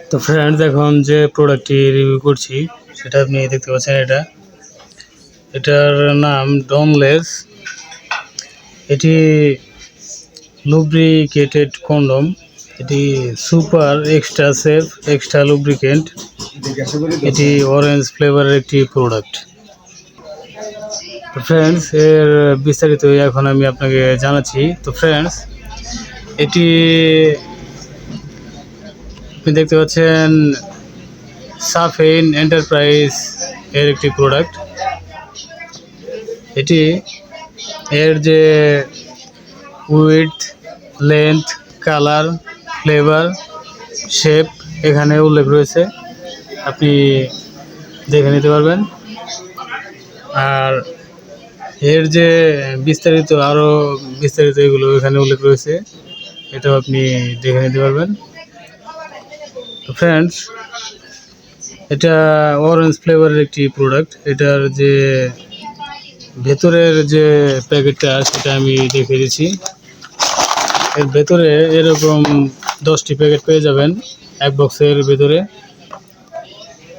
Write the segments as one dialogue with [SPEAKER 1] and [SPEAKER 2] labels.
[SPEAKER 1] তো ফ্রেন্ডস, এখন যে প্রোডাক্টটি রিভিউ করছি সেটা আপনি দেখতে পাচ্ছেন। এটার নাম ডনলেস। এটি লুব্রিকেটেড কন্ডম। এটি super extra safe extra lubricant. এটি অরেঞ্জ ফ্লেভারের একটি প্রোডাক্ট। তো ফ্রেন্ডস, এর বিস্তারিত এখন আমি আপনাকে জানাচ্ছি। তো ফ্রেন্ডস, এটি আপনি দেখতে পাচ্ছেন সাফেইন এন্টারপ্রাইজ এর একটি প্রোডাক্ট। এটি এর যে width, length, colour, flavour, shape এখানে উল্লেখ রয়েছে, আপনি দেখে নিতে পারবেন। আর এর যে আরও বিস্তারিত এগুলো এখানে উল্লেখ রয়েছে, এটাও আপনি দেখে নিতে পারবেন। তো ফ্রেন্ডস, এটা অরেঞ্জ ফ্লেভারের একটি প্রোডাক্ট। এটার যে ভেতরের যে প্যাকেটটা সেটা আমি দেখে দিচ্ছি। এর ভেতরে এরকম 10টি প্যাকেট পেয়ে যাবেন এক বক্সের ভেতরে।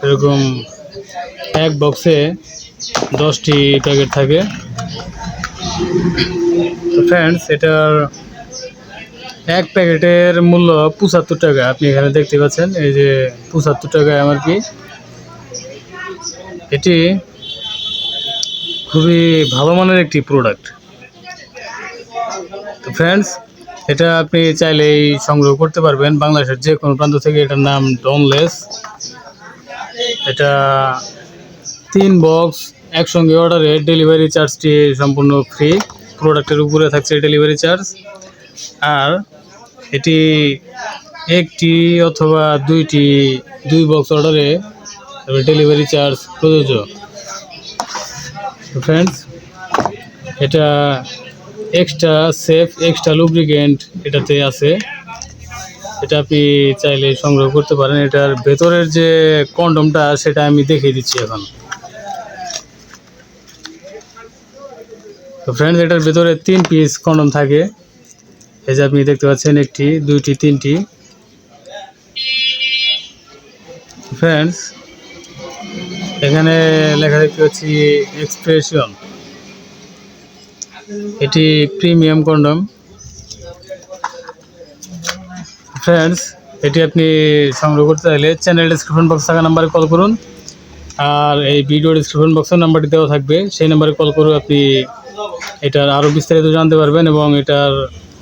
[SPEAKER 1] এরকম এক বক্সে 10টি প্যাকেট থাকে। তো ফ্রেন্ডস, এটার এক প্যাকেটের মূল্য 75 টাকা। আপনি এখানে দেখতে পাচ্ছেন, এই যে 75 টাকা এমআরপি। এটি খুবই ভালো মানের একটি প্রোডাক্ট। তো ফ্রেন্ডস, এটা আপনি চাইলেই সংগ্রহ করতে পারবেন বাংলাদেশের যে কোনো প্রান্ত থেকে। এটার নাম ডনলেস। এটা 3 বক্স একসঙ্গে অর্ডারে ডেলিভারি চার্জটি সম্পূর্ণ ফ্রি। প্রোডাক্টের উপরে থাকছে ডেলিভারি চার্জ। আর এটি একটি অথবা 2 বক্স অর্ডারে ডেলিভারি চার্জ প্রযোজ্য। ফ্রেন্ডস, এটা এক্সট্রা সেফ এক্সট্রা লুব্রিকেন্ট এটাতে আছে। এটা আপনি চাইলে সংগ্রহ করতে পারেন। এটার ভেতরের যে কন্ডমটা সেটা আমি দেখিয়ে দিচ্ছি এখন। তো ফ্রেন্ডস, এটার ভেতরে 3 পিস কন্ডম থাকে। এই যে আপনি দেখতে পাচ্ছেন, 1টি 2টি 3টি। ফ্রেন্ডস, এখানে লেখা দেখতে পাচ্ছি এক্সপ্রেশন। এটি প্রিমিয়াম কন্ডম। ফ্রেন্ডস, এটি আপনি সংগ্রহ করতে চাইলে চ্যানেল ডিসক্রিপশন বক্স থাকা নাম্বারে কল করুন। আর এই ভিডিও ডিসক্রিপশন বক্সের নাম্বারটি দেওয়া থাকবে, সেই নাম্বারে কল করে আপনি এটার আরও বিস্তারিত জানতে পারবেন এবং এটার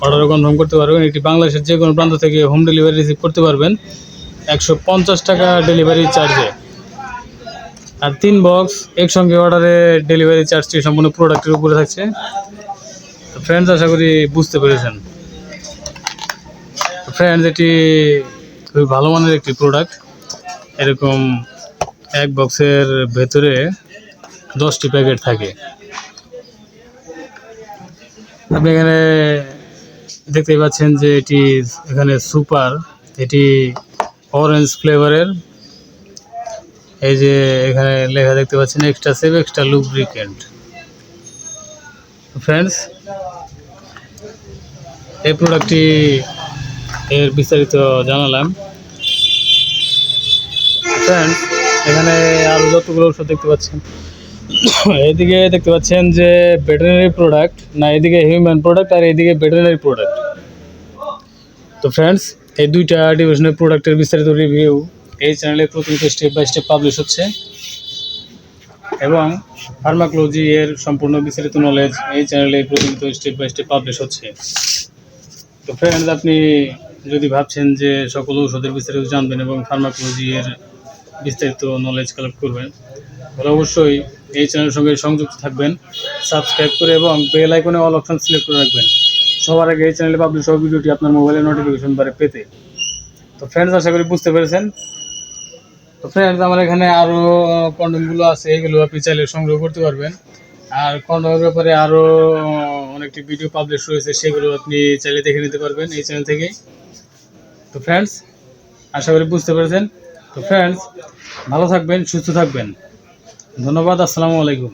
[SPEAKER 1] অর্ডারও কনফার্ম করতে পারবেন। এটি বাংলাদেশের যে কোনো প্রান্ত থেকে হোম ডেলিভারি রিসিভ করতে পারবেন 150 টাকা ডেলিভারি চার্জে। আর 3 বক্স একসঙ্গে অর্ডারে ডেলিভারি চার্জটি সম্পূর্ণ প্রোডাক্টের উপরে থাকছে। তো ফ্রেন্ডস, আশা করি বুঝতে পেরেছেন। ফ্রেন্ডস, এটি খুবই ভালো মানের একটি প্রোডাক্ট। এরকম এক বক্সের ভেতরে 10টি প্যাকেট থাকে। আপনি এখানে দেখতেই পাচ্ছেন যে এটি এখানে সুপার, এটি অরেঞ্জ ফ্লেভারের। এই যে এখানে লেখা দেখতে পাচ্ছেন extra safe extra lubricant. Friends, এই প্রোডাক্টটি এর বিস্তারিত জানালাম। ফ্রেন্ডস, এখানে আরও যতগুলো ওষুধ দেখতে পাচ্ছেন, এদিকে দেখতে পাচ্ছেন যে ভেটেরিনারি প্রোডাক্ট, না এদিকে হিউম্যান প্রোডাক্ট আর এদিকে ভেটেরিনারি প্রোডাক্ট। তো ফ্রেন্ডস, এই দুইটা ডিভিশনের প্রোডাক্টের বিস্তারিত রিভিউ এই চ্যানেলে প্রতিনিয়ত স্টেপ বাই স্টেপ পাবলিশ হচ্ছে এবং ফার্মাকোলজি এর সম্পূর্ণ বিস্তারিত নলেজ এই চ্যানেলে প্রতিনিয়ত স্টেপ বাই স্টেপ পাবলিশ হচ্ছে। তো ফ্রেন্ডস, আপনি যদি ভাবছেন যে সকল ঔষধের বিস্তারিত জানবেন এবং ফার্মাকোলজি এর বিস্তারিত নলেজ কালেক্ট করবেন, তাহলে অবশ্যই এই চ্যানেলের সঙ্গে সংযুক্ত থাকবেন। সাবস্ক্রাইব করে এবং বেল আইকনে অল অপশন সিলেক্ট করে রাখবেন সবার আগে এই চ্যানেলে পাবলিশ হওয়া ভিডিওটি আপনার মোবাইলে নোটিফিকেশন বারে পেতে। তো ফ্রেন্ডস, আশা করি বুঝতে পেরেছেন। তো ফ্রেন্ডস, আমার এখানে আরও কন্ডমগুলো আছে, এগুলো আপনি চাইলে সংগ্রহ করতে পারবেন। আর কন্ডমের ব্যাপারে আরও অনেকটি ভিডিও পাবলিশ রয়েছে, সেগুলো আপনি চাইলে দেখে নিতে পারবেন এই চ্যানেল থেকেই। তো ফ্রেন্ডস, আশা করি বুঝতে পেরেছেন। তো ফ্রেন্ডস, ভালো থাকবেন, সুস্থ থাকবেন। ধন্যবাদ। আসসালামু আলাইকুম।